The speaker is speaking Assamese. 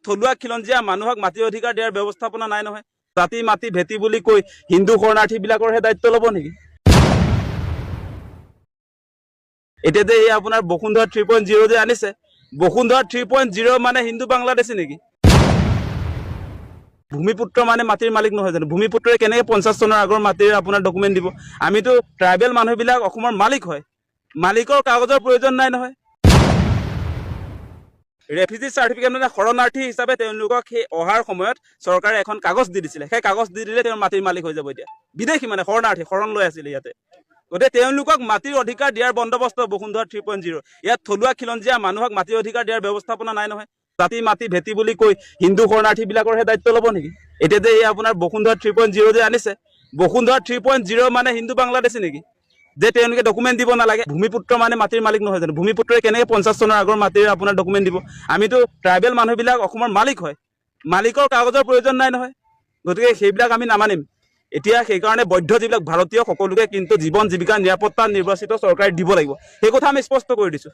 থলুৱা খিলঞ্জীয়া মানুহক মাটিৰ অধিকাৰ দিয়াৰ ব্যৱস্থাপনা নাই নহয়। জাতি মাটি ভেটি বুলি কৈ হিন্দু শৰণাৰ্থীবিলাকৰহে দায়িত্ব ল'ব নেকি? এতিয়া যে এই আপোনাৰ বসুন্ধৰা 3.0 যে আনিছে, বসুন্ধৰা 3.0 মানে হিন্দু বাংলাদেশী নেকি? ভূমিপুত্ৰ মানে মাটিৰ মালিক নহয় জানো? ভূমিপুত্ৰই কেনেকৈ 50 চনৰ আগৰ মাটিৰ আপোনাৰ ডকুমেণ্ট দিব? আমিতো ট্ৰাইবেল মানুহবিলাক অসমৰ মালিক হয়, মালিকৰ কাগজৰ প্ৰয়োজন নাই নহয়। ৰেফিউজি চাৰ্টিফিকেট মানে শৰণাৰ্থী হিচাপে তেওঁলোকক সেই অহাৰ সময়ত চৰকাৰে এখন কাগজ দি দিছিলে, সেই কাগজ দি দিলে তেওঁ মাটিৰ মালিক হৈ যাব। এতিয়া বিদেশী মানে শৰণাৰ্থী, শৰণ লৈ আছিলে ইয়াতে, গতিকে তেওঁলোকক মাটিৰ অধিকাৰ দিয়াৰ বন্দোবস্ত বসুন্ধৰা 3.0। ইয়াত থলুৱা খিলঞ্জীয়া মানুহক মাটিৰ অধিকাৰ দিয়াৰ ব্যৱস্থাপনা নাই নহয়। জাতি মাটি ভেটি বুলি কৈ হিন্দু শৰণাৰ্থীবিলাকৰহে দায়িত্ব ল'ব নেকি? এতিয়া যে এই আপোনাৰ বসুন্ধৰা 3.0 যে আনিছে, বসুন্ধৰা 3.0 মানে হিন্দু বাংলাদেশী নেকি? যে তেওঁলোকে ডকুমেণ্ট দিব নালাগে। ভূমিপুত্ৰ মানে মাটিৰ মালিক নহয় জানো? ভূমিপুত্ৰই কেনেকৈ 50 চনৰ আগৰ মাটিৰ আপোনাৰ ডকুমেণ্ট দিব? আমিতো ট্ৰাইবেল মানুহবিলাক অসমৰ মালিক হয়, মালিকৰ কাগজৰ প্ৰয়োজন নাই নহয়। গতিকে সেইবিলাক আমি নামানিম। এতিয়া সেইকাৰণে বৈধ যিবিলাক ভাৰতীয় সকলোকে কিন্তু জীৱন জীৱিকাৰ নিৰাপত্তা নিৰ্বাচিত চৰকাৰে দিব লাগিব, সেই কথা আমি স্পষ্ট কৰি দিছোঁ।